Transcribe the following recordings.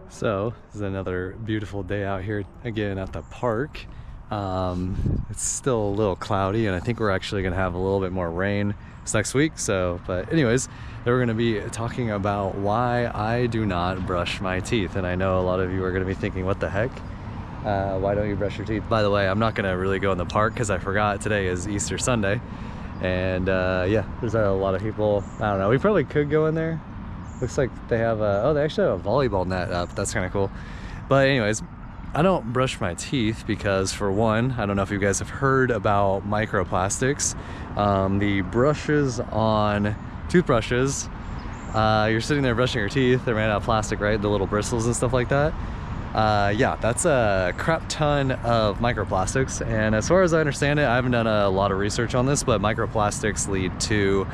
So this is another beautiful day out here again at the park. It's still a little cloudy, and I think we're actually gonna have a little bit more rain this next week. So, but anyways, we're gonna be talking about why I do not brush my teeth. And I know a lot of you are gonna be thinking, what the heck? Why don't you brush your teeth? By the way, I'm not gonna really go in the park because I forgot today is Easter Sunday. And yeah, there's a lot of people. I don't know, we probably could go in there. Looks like they have oh, they actually have a volleyball net up. That's kind of cool. But anyways, I don't brush my teeth because, for one, I don't know if you guys have heard about microplastics. The brushes on toothbrushes, you're sitting there brushing your teeth, they're made out of plastic, right? The little bristles and stuff like that. Yeah, that's a crap ton of microplastics. And as far as I understand it, I haven't done a lot of research on this, but microplastics lead to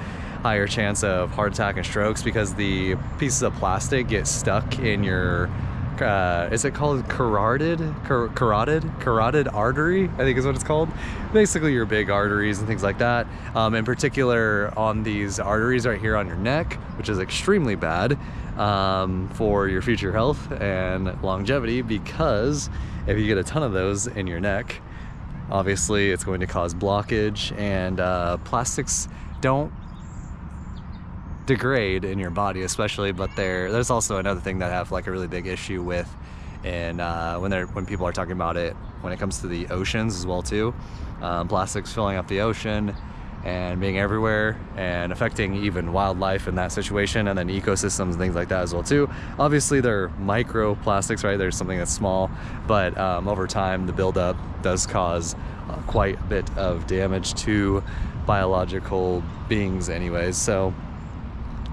higher chance of heart attack and strokes because the pieces of plastic get stuck in your is it called carotid artery, I think is what it's called. Basically your big arteries and things like that, in particular on these arteries right here on your neck, which is extremely bad for your future health and longevity, because if you get a ton of those in your neck, obviously it's going to cause blockage. And plastics don't degrade in your body especially, but there's also another thing that I have like a really big issue with, and when people are talking about it when it comes to the oceans as well too. Plastics filling up the ocean and being everywhere and affecting even wildlife in that situation, and then ecosystems and things like that as well too. Obviously they're microplastics, right? There's something that's small, but over time the buildup does cause quite a bit of damage to biological beings anyways. So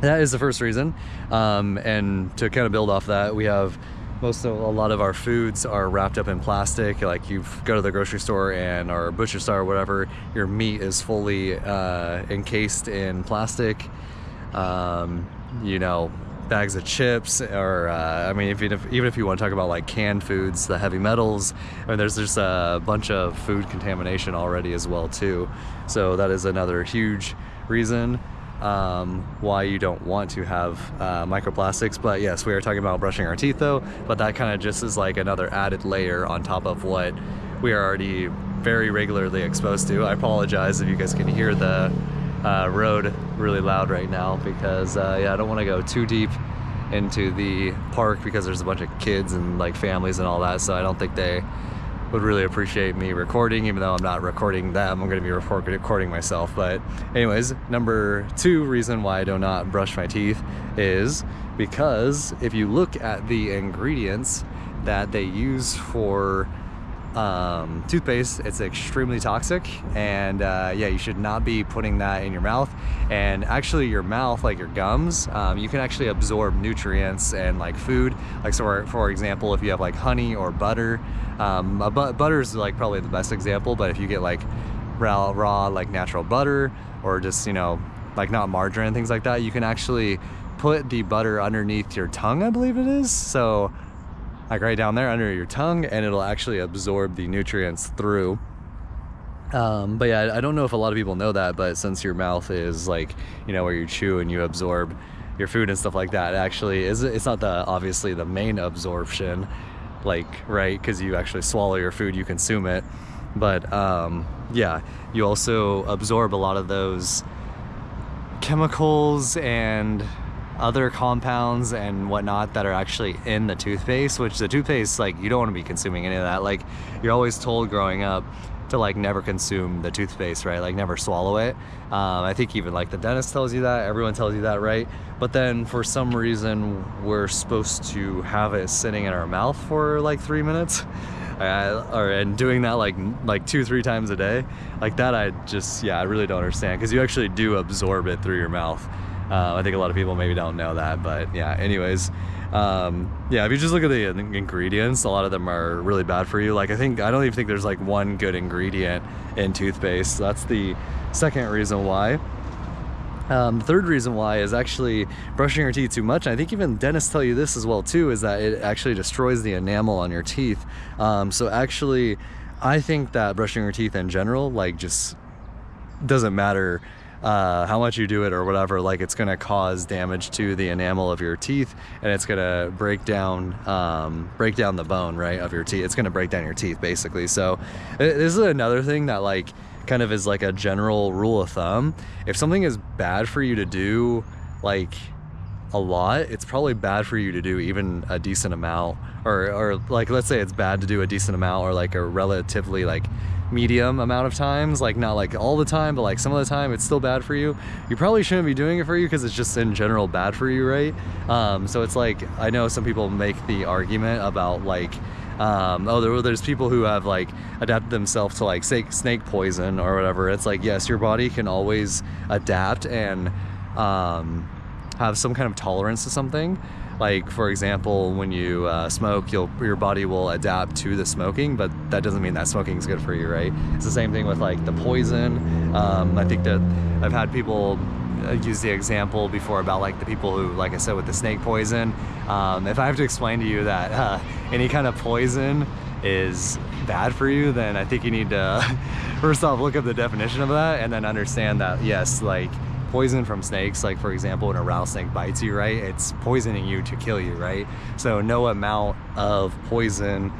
that is the first reason. And to kind of build off that, we have a lot of our foods are wrapped up in plastic. Like, you go to the grocery store and or butcher store or whatever, your meat is fully encased in plastic. You know, bags of chips, or I mean, even if you want to talk about like canned foods, the heavy metals, I mean, there's just a bunch of food contamination already as well too. So that is another huge reason why you don't want to have microplastics. But yes, we are talking about brushing our teeth though, but that kind of just is like another added layer on top of what we are already very regularly exposed to. I apologize if you guys can hear the road really loud right now, because yeah, I don't want to go too deep into the park because there's a bunch of kids and like families and all that, so I don't think they would really appreciate me recording, even though I'm not recording them. I'm going to be recording myself. But anyways, number two reason why I do not brush my teeth is because if you look at the ingredients that they use for toothpaste, it's extremely toxic. And yeah, you should not be putting that in your mouth. And actually your mouth, like your gums, you can actually absorb nutrients and like food. Like, so for example, if you have like honey or butter, butter is like probably the best example, but if you get like raw like natural butter, or just, you know, like not margarine and things like that, you can actually put the butter underneath your tongue, I believe it is. So like right down there under your tongue, and it'll actually absorb the nutrients through. But yeah, I don't know if a lot of people know that, but since your mouth is like, you know, where you chew and you absorb your food and stuff like that, it actually is, it's not obviously the main absorption, like, right, because you actually swallow your food, you consume it, but yeah, you also absorb a lot of those chemicals and other compounds and whatnot that are actually in the toothpaste, which the toothpaste, like, you don't want to be consuming any of that. Like, you're always told growing up to like never consume the toothpaste, right? Like, never swallow it. I think even like the dentist tells you that, everyone tells you that, right? But then for some reason we're supposed to have it sitting in our mouth for like 3 minutes, and doing that like 2-3 times a day, like that. I just, yeah, I really don't understand, because you actually do absorb it through your mouth. I think a lot of people maybe don't know that, but yeah, anyways, yeah, if you just look at the ingredients, a lot of them are really bad for you. Like, I don't even think there's like one good ingredient in toothpaste. That's the second reason why. The third reason why is actually brushing your teeth too much. And I think even dentists tell you this as well too, is that it actually destroys the enamel on your teeth. So actually, I think that brushing your teeth in general, like, just doesn't matter how much you do it or whatever, like it's gonna cause damage to the enamel of your teeth, and it's gonna break down the bone, right, of your teeth. It's gonna break down your teeth basically. So this is another thing that like kind of is like a general rule of thumb. If something is bad for you to do like a lot, it's probably bad for you to do even a decent amount, or like let's say it's bad to do a decent amount, or like a relatively like medium amount of times, like not like all the time, but like some of the time it's still bad for you. You probably shouldn't be doing it for you because it's just in general bad for you, right? So it's like, I know some people make the argument about like there's people who have like adapted themselves to like snake poison or whatever. It's like, yes, your body can always adapt and have some kind of tolerance to something. Like for example, when you smoke, your body will adapt to the smoking, but that doesn't mean that smoking is good for you, right? It's the same thing with like the poison. I think that I've had people use the example before about like the people who, like I said, with the snake poison. If I have to explain to you that any kind of poison is bad for you, then I think you need to first off look up the definition of that, and then understand that yes, like poison from snakes, like for example when a rattlesnake bites you, right, it's poisoning you to kill you, right? So no amount of poison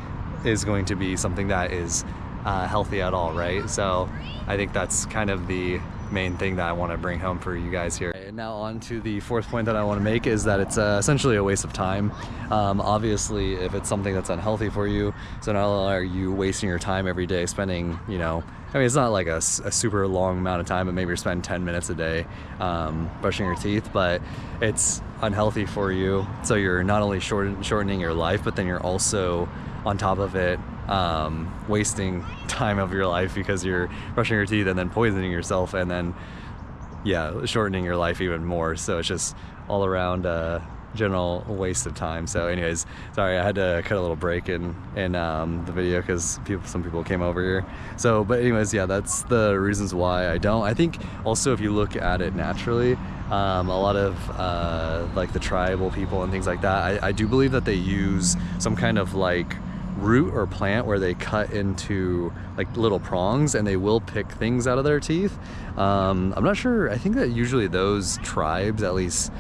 is going to be something that is healthy at all, right? So I think that's kind of the main thing that I want to bring home for you guys here. And now on to the fourth point that I want to make, is that it's essentially a waste of time. Obviously if it's something that's unhealthy for you, so not only are you wasting your time every day spending, you know, I mean, it's not like a super long amount of time, but maybe you're spending 10 minutes a day brushing your teeth, but it's unhealthy for you. So you're not only shortening your life, but then you're also on top of it wasting time of your life because you're brushing your teeth and then poisoning yourself, and then yeah, shortening your life even more. So it's just all around general waste of time. So anyways, sorry, I had to cut a little break in the video because some people came over here. So but anyways, yeah, that's the reasons why I don't. I think also if you look at it naturally, a lot of like the tribal people and things like that, I do believe that they use some kind of like root or plant where they cut into like little prongs and they will pick things out of their teeth. I'm not sure. I think that usually those tribes, at least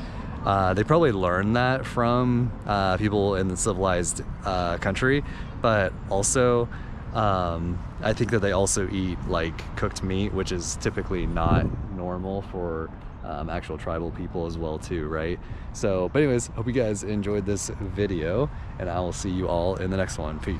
they probably learn that from people in the civilized country, but also I think that they also eat like cooked meat, which is typically not normal for actual tribal people as well too, right? So but anyways, hope you guys enjoyed this video, and I will see you all in the next one. Peace.